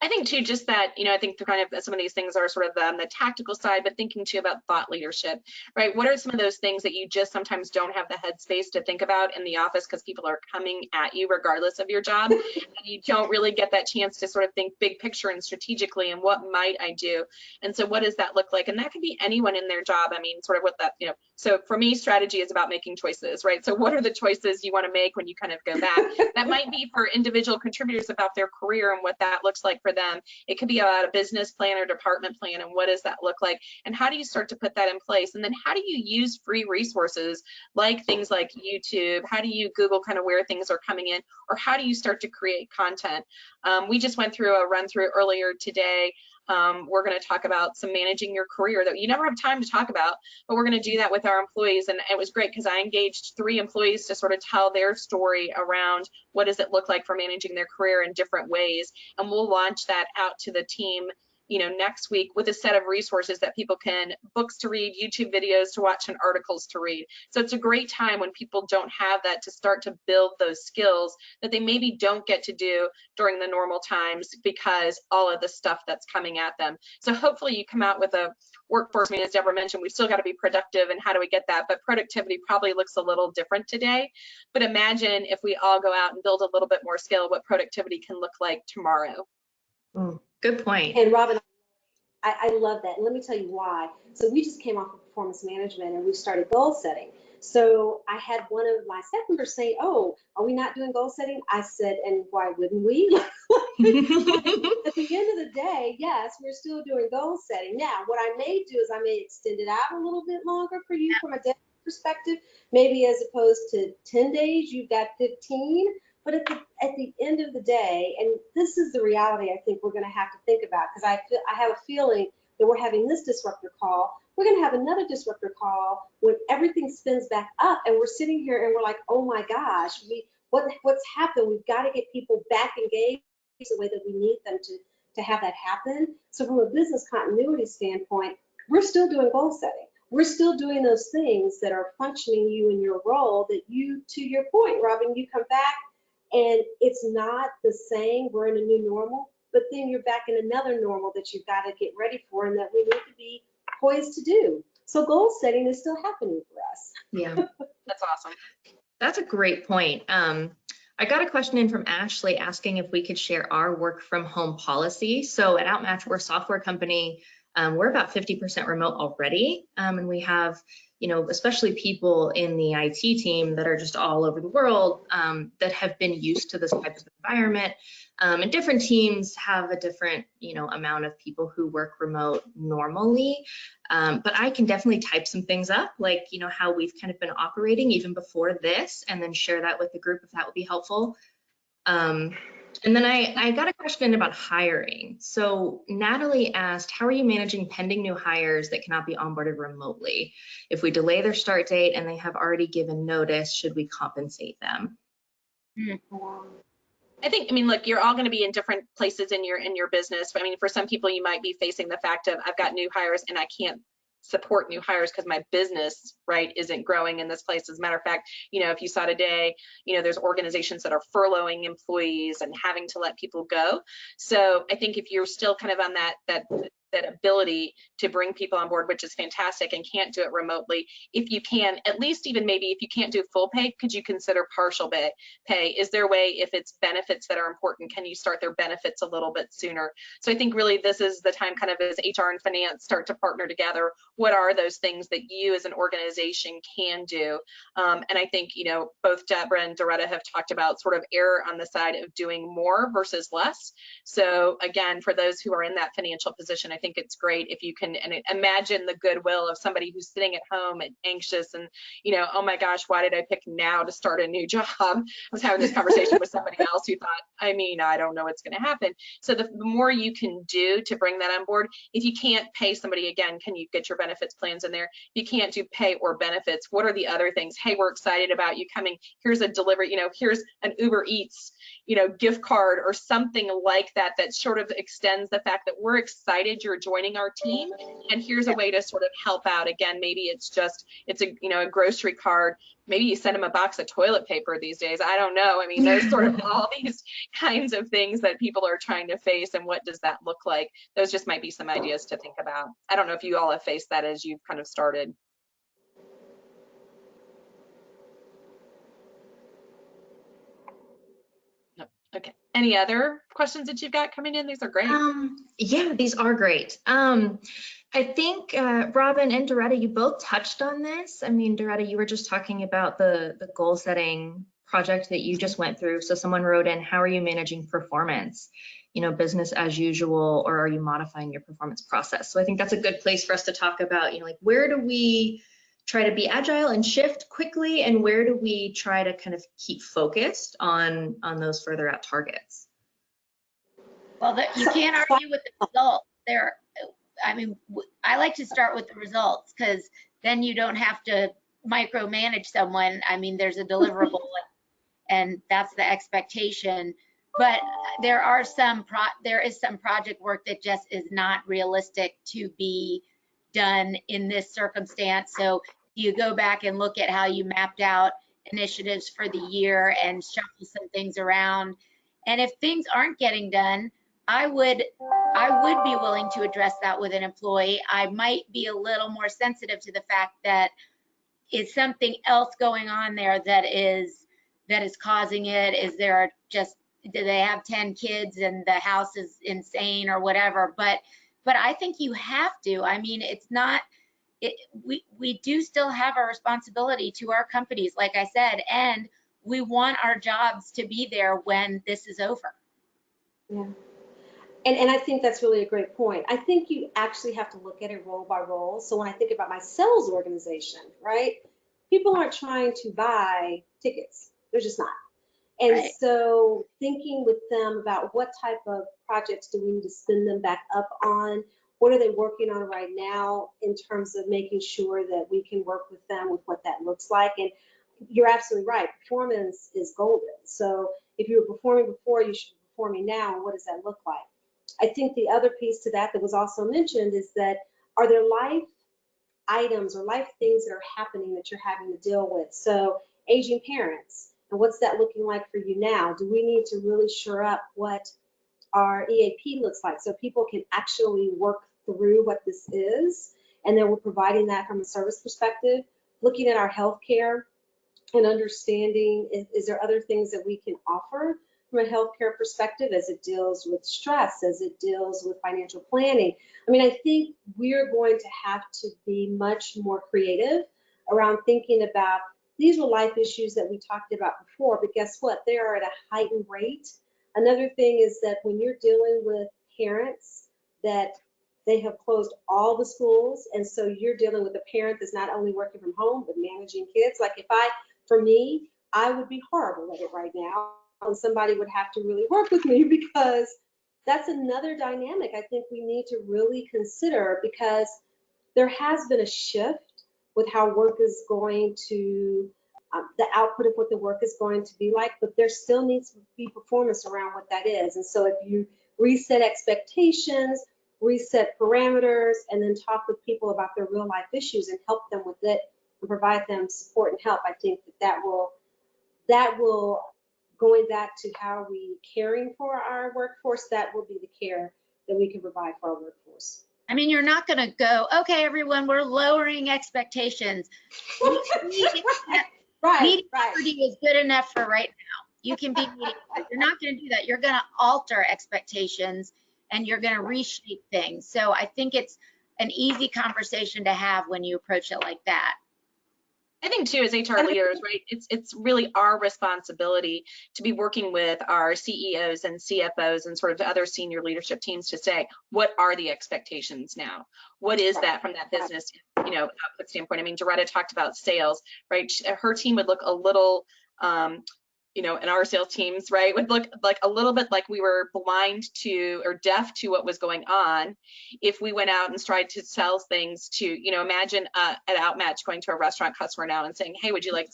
I think too, just that, I think the kind of some of these things are sort of the tactical side, but thinking too about thought leadership, right? What are some of those things that you just sometimes don't have the headspace to think about in the office because people are coming at you regardless of your job, and you don't really get that chance to sort of think big picture and strategically and what might I do? And so what does that look like? And that could be anyone in their job. I mean, sort of what that, so for me, strategy is about making choices, right? So what are the choices you want to make when you kind of go back? That might be for individual contributors about their career and what that looks like for them. It could be about a business plan or department plan and what does that look like and how do you start to put that in place, and then how do you use free resources like things like YouTube? How do you Google kind of where things are coming in, or how do you start to create content? We just went through a run through earlier today. We're going to talk about some managing your career that you never have time to talk about, but we're going to do that with our employees. And it was great because I engaged 3 employees to sort of tell their story around what does it look like for managing their career in different ways. And we'll launch that out to the team next week with a set of resources that people can, books to read, YouTube videos to watch, and articles to read. So it's a great time when people don't have that to start to build those skills that they maybe don't get to do during the normal times because all of the stuff that's coming at them. So hopefully you come out with a workforce. I mean, as Deborah mentioned, we've still got to be productive, and how do we get that? But productivity probably looks a little different today. But imagine if we all go out and build a little bit more skill, what productivity can look like tomorrow. Good point. And Robin, I love that. And let me tell you why. So we just came off of performance management and we started goal setting. So I had one of my staff members say, oh, are we not doing goal setting? I said, and why wouldn't we? At the end of the day, yes, we're still doing goal setting. Now, what I may do is I may extend it out a little bit longer for you from a dev perspective. Maybe as opposed to 10 days, you've got 15. But at the end of the day, and this is the reality I think we're going to have to think about, because I have a feeling that we're having this disruptor call. We're going to have another disruptor call when everything spins back up, and we're sitting here and we're like, oh my gosh, what's happened? We've got to get people back engaged the way that we need them to have that happen. So from a business continuity standpoint, we're still doing goal setting. We're still doing those things that are functioning you in your role that you, to your point, Robin, you come back and it's not the same. We're in a new normal, but then you're back in another normal that you've got to get ready for and that we need to be poised to do. So goal setting is still happening for us. Yeah, That's awesome. that's a great point. I got a question in from Ashley asking if we could share our work from home policy. So at Outmatch, we're a software company. We're about 50% remote already. And we have, especially people in the IT team that are just all over the world that have been used to this type of environment. And different teams have a different, amount of people who work remote normally. But I can definitely type some things up, like, how we've kind of been operating even before this, and then share that with the group if that would be helpful. And then I got a question about hiring. So Natalie asked, how are you managing pending new hires that cannot be onboarded remotely? If we delay their start date and they have already given notice, should we compensate them? I think, look, you're all going to be in different places in your business. For some people, you might be facing the fact of, I've got new hires and I can't support new hires because my business, right, isn't growing in this place. As a matter of fact, if you saw today, there's organizations that are furloughing employees and having to let people go. So I think if you're still kind of on that ability to bring people on board, which is fantastic, and can't do it remotely, if you can, at least even maybe if you can't do full pay, could you consider partial pay? Is there a way, if it's benefits that are important, can you start their benefits a little bit sooner? So I think really this is the time, kind of as HR and finance start to partner together, what are those things that you as an organization can do? And I think, both Deborah and Doretta have talked about sort of error on the side of doing more versus less. So again, for those who are in that financial position, I think it's great if you can imagine the goodwill of somebody who's sitting at home and anxious and, oh my gosh, why did I pick now to start a new job? I was having this conversation with somebody else who thought, I don't know what's going to happen. So the more you can do to bring that on board, if you can't pay somebody, again, can you get your benefits plans in there? If you can't do pay or benefits, what are the other things? Hey, we're excited about you coming. Here's a delivery, here's an Uber Eats, gift card or something like that, that sort of extends the fact that we're excited you're joining our team, and here's a way to sort of help out. Again, maybe it's a grocery card. Maybe you send them a box of toilet paper these days. I don't know. There's sort of all these kinds of things that people are trying to face, and what does that look like? Those just might be some ideas to think about. I don't know if you all have faced that as you've kind of started. No. Okay. Any other questions that you've got coming in? These are great. Yeah, these are great. I think Robin and Doretta, you both touched on this. Doretta, you were just talking about the goal setting project that you just went through. So someone wrote in, how are you managing performance? Business as usual, or are you modifying your performance process? So I think that's a good place for us to talk about, where do we try to be agile and shift quickly, and where do we try to kind of keep focused on those further out targets? Well, you can't argue with the result there. I like to start with the results, because then you don't have to micromanage someone. There's a deliverable and that's the expectation. But there is some project work that just is not realistic to be done in this circumstance. So you go back and look at how you mapped out initiatives for the year and shuffle some things around. And if things aren't getting done, I would be willing to address that with an employee. I might be a little more sensitive to the fact that is something else going on there that is causing it. Do they have 10 kids and the house is insane or whatever? But I think you have to. It's not. We do still have a responsibility to our companies, like I said, and we want our jobs to be there when this is over. Yeah. And I think that's really a great point. I think you actually have to look at it role by role. So when I think about my sales organization, right, people aren't trying to buy tickets. They're just not. And right. So thinking with them about what type of projects do we need to spin them back up on? What are they working on right now in terms of making sure that we can work with them with what that looks like? And you're absolutely right. Performance is golden. So if you were performing before, you should be performing now. And what does that look like? I think the other piece to that was also mentioned is that, are there life items or life things that are happening that you're having to deal with? So aging parents, and what's that looking like for you now? Do we need to really shore up what our EAP looks like so people can actually work through what this is? And then we're providing that from a service perspective, looking at our healthcare and understanding, is there other things that we can offer from a healthcare perspective as it deals with stress, as it deals with financial planning. I mean, I think we're going to have to be much more creative around thinking about, these were life issues that we talked about before, but guess what? They are at a heightened rate. Another thing is that when you're dealing with parents that they have closed all the schools, and so you're dealing with a parent that's not only working from home, but managing kids. Like for me, I would be horrible at it right now, and somebody would have to really work with me, because that's another dynamic I think we need to really consider, because there has been a shift with how work is going to, the output of what the work is going to be like, but there still needs to be performance around what that is. And so if you reset expectations, reset parameters, and then talk with people about their real life issues and help them with it and provide them support and help, I think that will, going back to how we caring for our workforce, that will be the care that we can provide for our workforce. I mean, you're not going to go, okay, everyone, we're lowering expectations. Mediocrity is good enough for right now. You can be mediocre. You're not going to do that. You're going to alter expectations and you're going to reshape things. So I think it's an easy conversation to have when you approach it like that. I think too, as HR leaders, right, it's really our responsibility to be working with our CEOs and CFOs and sort of other senior leadership teams to say, what are the expectations now? What is that from that business, output standpoint? I mean, Doretta talked about sales, right? Her team would look a little, and our sales teams, right, would look like a little bit like we were blind to or deaf to what was going on if we went out and tried to sell things to, imagine at Outmatch going to a restaurant customer now and saying, hey, would you like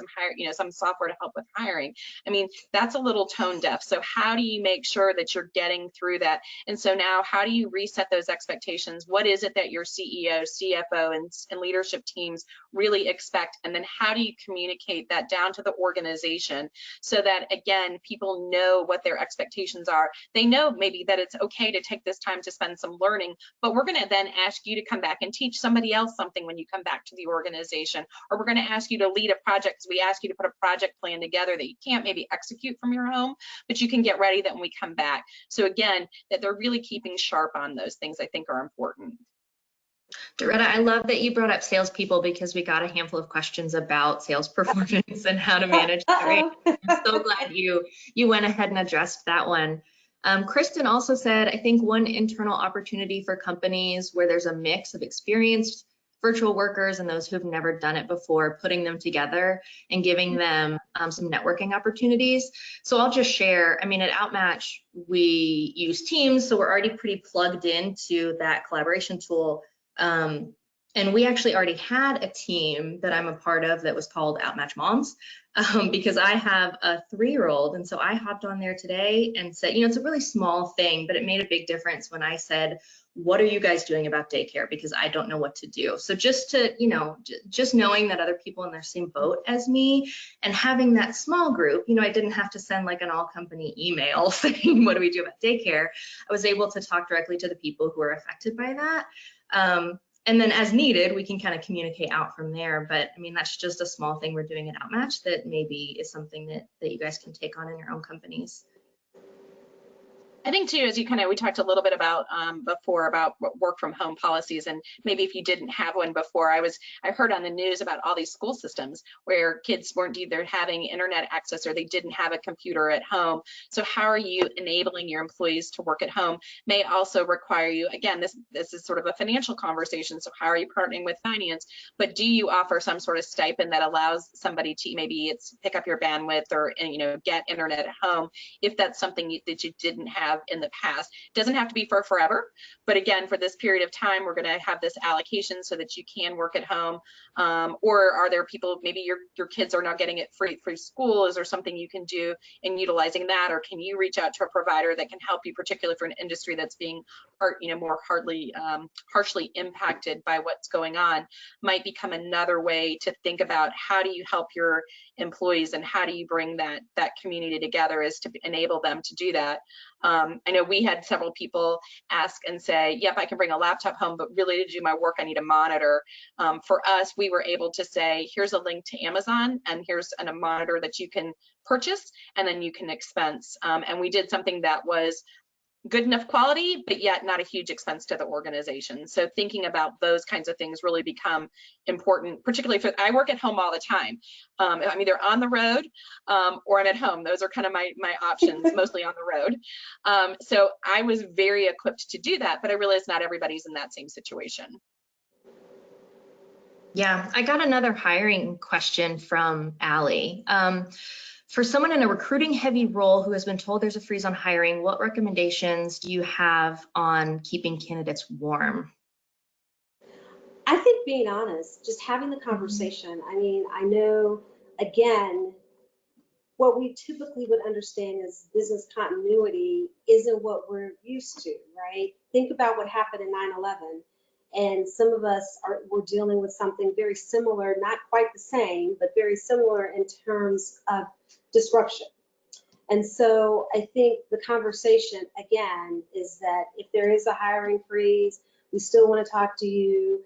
some software to help with hiring? I mean, that's a little tone deaf. So how do you make sure that you're getting through that? And so now how do you reset those expectations? What is it that your CEO, CFO, and leadership teams really expect? And then how do you communicate that down to the organization so that, again, people know what their expectations are. They know maybe that it's okay to take this time to spend some learning, but we're going to then ask you to come back and teach somebody else something when you come back to the organization, or we're going to ask you to lead a project because we ask you to put a project plan together that you can't maybe execute from your home, but you can get ready that when we come back. So again, that they're really keeping sharp on those things I think are important. Doretta, I love that you brought up salespeople because we got a handful of questions about sales performance and how to manage that. Right? I'm so glad you went ahead and addressed that one. Kristen also said, I think one internal opportunity for companies where there's a mix of experienced virtual workers and those who've never done it before, putting them together and giving them some networking opportunities. So I'll just share, I mean, at Outmatch, we use Teams, so we're already pretty plugged into that collaboration tool. And we actually already had a team that I'm a part of that was called Outmatch Moms, because I have a 3-year-old. And so I hopped on there today and said, it's a really small thing, but it made a big difference when I said, what are you guys doing about daycare? Because I don't know what to do. So just to, just knowing that other people in their same boat as me and having that small group, I didn't have to send like an all company email saying, what do we do about daycare? I was able to talk directly to the people who are affected by that. And then as needed, we can kind of communicate out from there. But I mean, that's just a small thing we're doing at Outmatch that maybe is something that you guys can take on in your own companies. I think too, as we talked a little bit about before about work from home policies, and maybe if you didn't have one before, I heard on the news about all these school systems where kids weren't either having internet access or they didn't have a computer at home. So how are you enabling your employees to work at home? May also require you, again, this is sort of a financial conversation. So how are you partnering with finance? But do you offer some sort of stipend that allows somebody to maybe it's pick up your bandwidth or get internet at home if that's something that you didn't have in the past? It doesn't have to be for forever, but again, for this period of time, we're going to have this allocation so that you can work at home. Or are there people, maybe your kids are not getting it free school? Is there something you can do in utilizing that? Or can you reach out to a provider that can help you, particularly for an industry that's being more harshly impacted by what's going on? Might become another way to think about how do you help your employees and how do you bring that community together is to enable them to do that. I know we had several people ask and say, yep, I can bring a laptop home, but really to do my work, I need a monitor. For us, we were able to say, here's a link to Amazon, and here's a monitor that you can purchase, and then you can expense. And we did something that was good enough quality, but yet not a huge expense to the organization. So thinking about those kinds of things really become important, particularly for, I work at home all the time. I'm either on the road or I'm at home. Those are kind of my options, mostly on the road. So I was very equipped to do that, but I realized not everybody's in that same situation. Yeah, I got another hiring question from Allie. For someone in a recruiting heavy role who has been told there's a freeze on hiring, what recommendations do you have on keeping candidates warm? I think being honest, just having the conversation. I mean, I know, again, what we typically would understand as business continuity isn't what we're used to, right? Think about what happened in 9/11. And some of us we're dealing with something very similar, not quite the same, but very similar in terms of disruption. And so I think the conversation, again, is that if there is a hiring freeze, we still want to talk to you,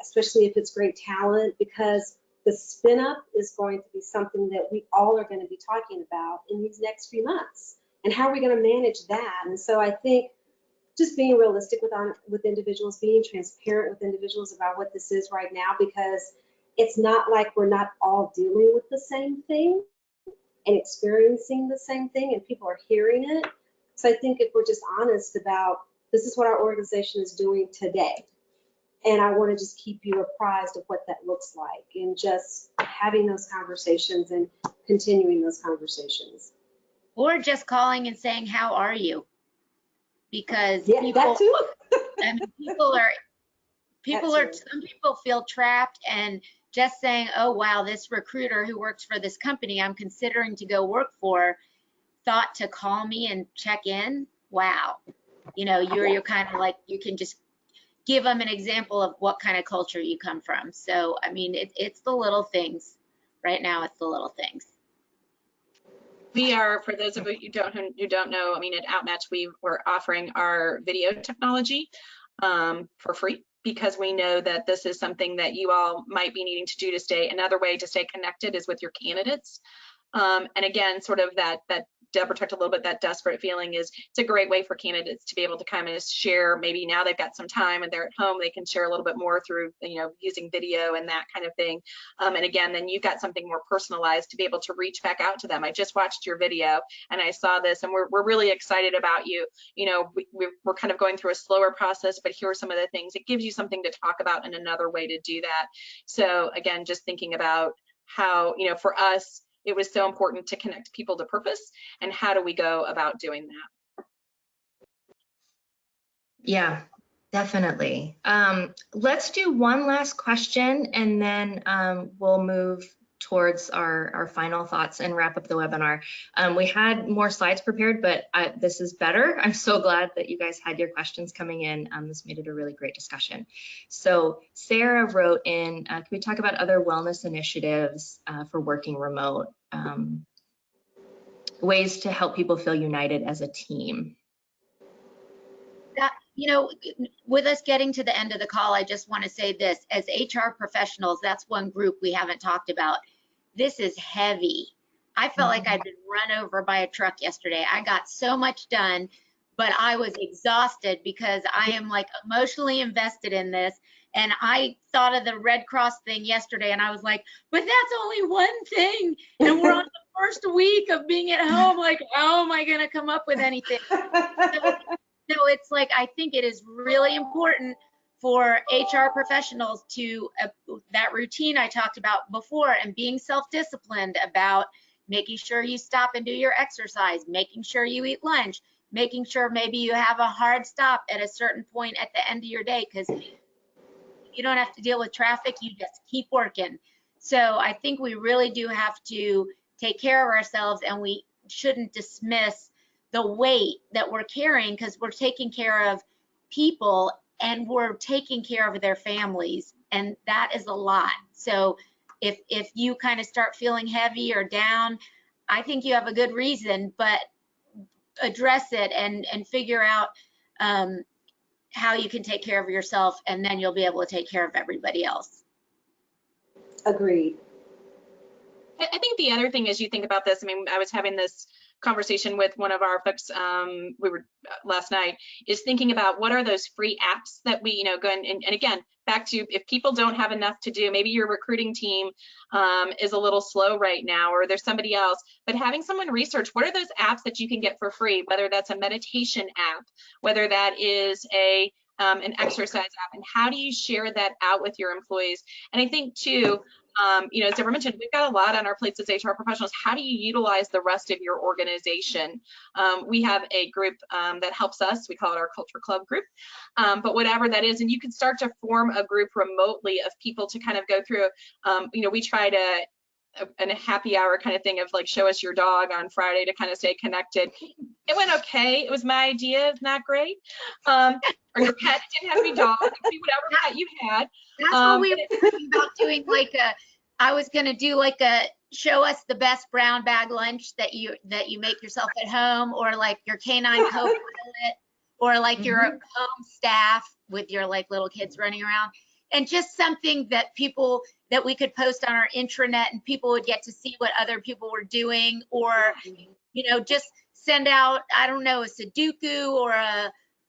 especially if it's great talent, because the spin up is going to be something that we all are going to be talking about in these next few months. And how are we going to manage that? And so I think just being realistic with individuals, being transparent with individuals about what this is right now, because it's not like we're not all dealing with the same thing and experiencing the same thing, and people are hearing it. So I think if we're just honest about this is what our organization is doing today, and I want to just keep you apprised of what that looks like, and just having those conversations and continuing those conversations. Or just calling and saying, how are you? Because Yeah, people, that too. I mean, some people feel trapped, and just saying, oh, wow, this recruiter who works for this company I'm considering to go work for thought to call me and check in. Wow. You know, you're kind of like, you can just give them an example of what kind of culture you come from. So, I mean, it's the little things. Right now, it's the little things. We are, for those of you who don't know, I mean, at Outmatch, we're offering our video technology for free, because we know that this is something that you all might be needing to do to stay. Another way to stay connected is with your candidates. And again, sort of that Deborah talked a little bit, that desperate feeling is, it's a great way for candidates to be able to kind of share, maybe now they've got some time and they're at home, they can share a little bit more through, you know, using video and that kind of thing. And again, then you've got something more personalized to be able to reach back out to them. I just watched your video and I saw this, and we're really excited about you. You know, we're kind of going through a slower process, but here are some of the things. It gives you something to talk about and another way to do that. So again, just thinking about how, you know, for us, it was so important to connect people to purpose, and how do we go about doing that? Yeah, definitely. Let's do one last question, and then we'll move towards our final thoughts and wrap up the webinar. We had more slides prepared, but this is better. I'm so glad that you guys had your questions coming in. This made it a really great discussion. So Sarah wrote in, can we talk about other wellness initiatives for working remote? Ways to help people feel united as a team. You know, with us getting to the end of the call, I just want to say this, as HR professionals, that's one group we haven't talked about. This is heavy. I felt like I'd been run over by a truck yesterday. I got so much done, but I was exhausted because I am like emotionally invested in this. And I thought of the Red Cross thing yesterday, and I was like, but that's only one thing. And we're on the first week of being at home. Like, how am I going to come up with anything? So it's like, I think it is really important for HR professionals to, that routine I talked about before, and being self-disciplined about making sure you stop and do your exercise, making sure you eat lunch, making sure maybe you have a hard stop at a certain point at the end of your day, because you don't have to deal with traffic, you just keep working. So I think we really do have to take care of ourselves, and we shouldn't dismiss the weight that we're carrying, because we're taking care of people and we're taking care of their families, and that is a lot. So if you kind of start feeling heavy or down, I think you have a good reason, but address it and figure out how you can take care of yourself, and then you'll be able to take care of everybody else. Agreed. I think the other thing as you think about this, I mean, I was having this conversation with one of our folks, we were last night, is thinking about what are those free apps that we, go and again, back to if people don't have enough to do, maybe your recruiting team is a little slow right now, or there's somebody else, but having someone research what are those apps that you can get for free, whether that's a meditation app, whether that is an exercise app, and how do you share that out with your employees? And I think too, as Deborah mentioned, we've got a lot on our plates as HR professionals. How do you utilize the rest of your organization? We have a group that helps us. We call it our Culture Club group, but whatever that is, and you can start to form a group remotely of people to kind of go through. We try to a happy hour kind of thing of like show us your dog on Friday to kind of stay connected. It went okay. It was my idea. Not great. Or your pet didn't have to be dog. It could be whatever pet you had. That's what we were thinking about doing. I was gonna do like a show us the best brown bag lunch that you make yourself at home, or like your canine co-pilot, or like your home staff with your like little kids running around, and just something that we could post on our intranet and people would get to see what other people were doing, or just send out, I don't know, a Sudoku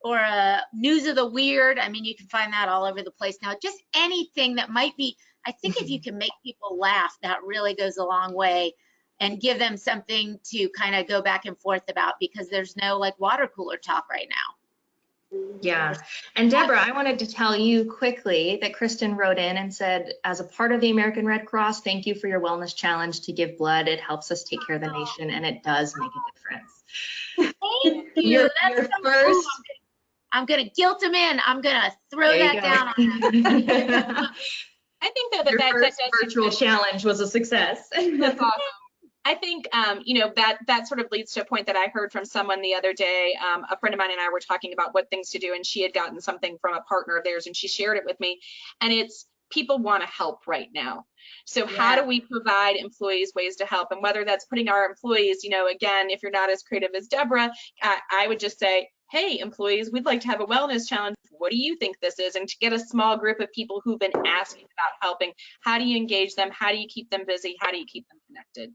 or a news of the weird. I mean, you can find that all over the place now. Just anything that might be, I think if you can make people laugh, that really goes a long way, and give them something to kind of go back and forth about, because there's no like water cooler talk right now. Yeah. And Deborah, I wanted to tell you quickly that Kristen wrote in and said, as a part of the American Red Cross, thank you for your wellness challenge to give blood. It helps us take care of the nation, and it does make a difference. Thank you. That's so first. cool. I'm going to guilt them in. I'm going to throw that down on them. I think though Your first virtual challenge was a success. That's awesome. I think, that sort of leads to a point that I heard from someone the other day. A friend of mine and I were talking about what things to do, and she had gotten something from a partner of theirs, and she shared it with me. And it's people want to help right now. So how do we provide employees ways to help? And whether that's putting our employees, again, if you're not as creative as Deborah, I would just say, hey, employees, we'd like to have a wellness challenge. What do you think this is? And to get a small group of people who've been asking about helping, how do you engage them? How do you keep them busy? How do you keep them connected?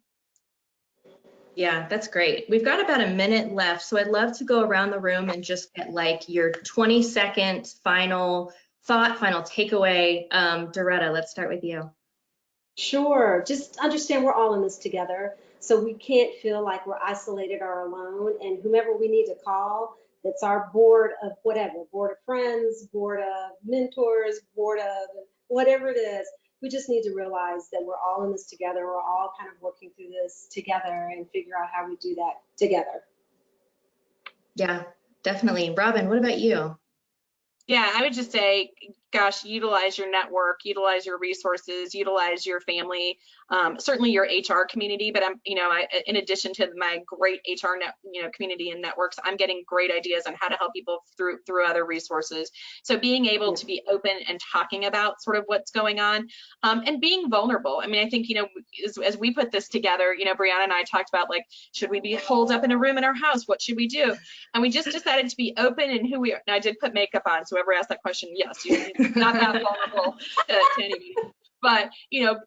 Yeah, that's great. We've got about a minute left, so I'd love to go around the room and just get like your 20-second final thought, final takeaway. Doretta, let's start with you. Sure. Just understand we're all in this together. So we can't feel like we're isolated or alone. And whomever we need to call, that's our board of whatever, board of friends, board of mentors, board of whatever it is. We just need to realize that we're all in this together. We're all kind of working through this together and figure out how we do that together. Yeah, definitely. Robin, what about you? Yeah, I would just say, gosh, utilize your network, utilize your resources, utilize your family, certainly your HR community. But in addition to my great HR community and networks, I'm getting great ideas on how to help people through other resources. So being able to be open and talking about sort of what's going on, and being vulnerable. I mean, I think as we put this together, Brianna and I talked about like, should we be holed up in a room in our house? What should we do? And we just decided to be open in who we are. Now, I did put makeup on, so whoever asked that question, yes, you're not that vulnerable to anybody. But,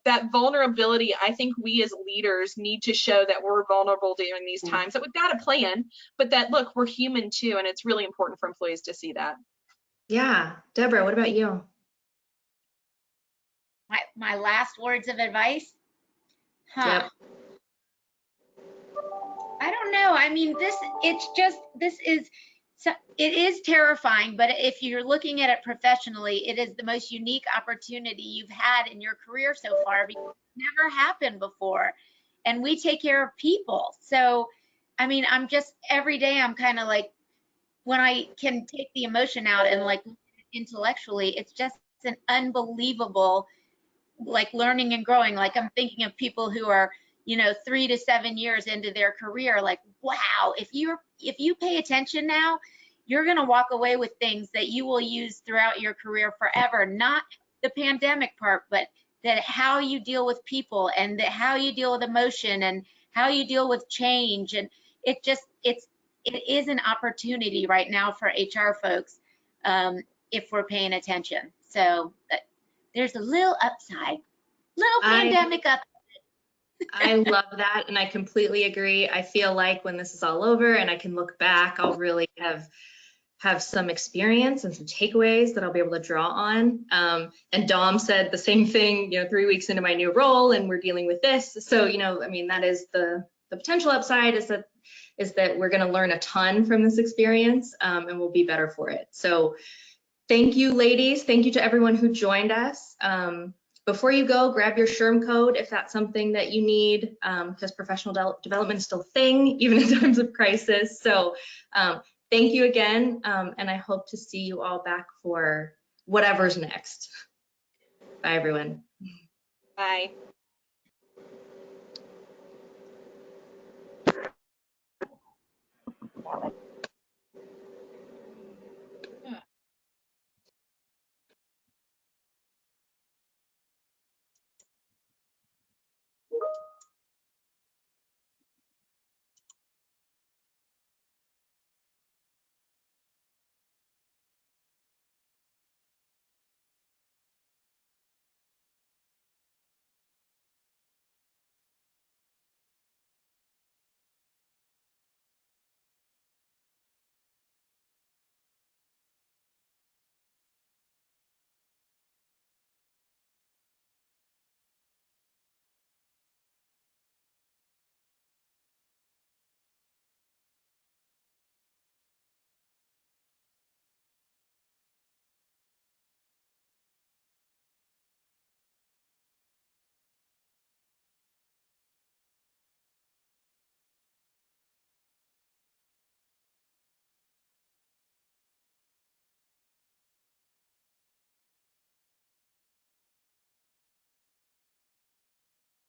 that vulnerability, I think we as leaders need to show that we're vulnerable during these times, that we've got a plan, but that, look, we're human too. And it's really important for employees to see that. Yeah. Deborah, what about you? My last words of advice? Yep. I don't know. I mean, it is terrifying, but if you're looking at it professionally, it is the most unique opportunity you've had in your career so far, because it's never happened before. And we take care of people. So, I mean, every day I'm kind of like, when I can take the emotion out and like intellectually, it's just an unbelievable, like learning and growing. Like I'm thinking of people who are, 3 to 7 years into their career, like, wow, if you pay attention now, you're going to walk away with things that you will use throughout your career forever. Not the pandemic part, but that how you deal with people, and how you deal with emotion, and how you deal with change. And it's it is an opportunity right now for HR folks if we're paying attention. So there's a little upside, little pandemic up. I love that, and I completely agree. I feel like when this is all over and I can look back, I'll really have some experience and some takeaways that I'll be able to draw on. And Dom said the same thing, 3 weeks into my new role, and we're dealing with this. So, I mean, that is the potential upside is that we're going to learn a ton from this experience, and we'll be better for it. So thank you, ladies. Thank you to everyone who joined us. Before you go, grab your SHRM code if that's something that you need, because professional development is still a thing, even in times of crisis. So thank you again, and I hope to see you all back for whatever's next. Bye, everyone. Bye.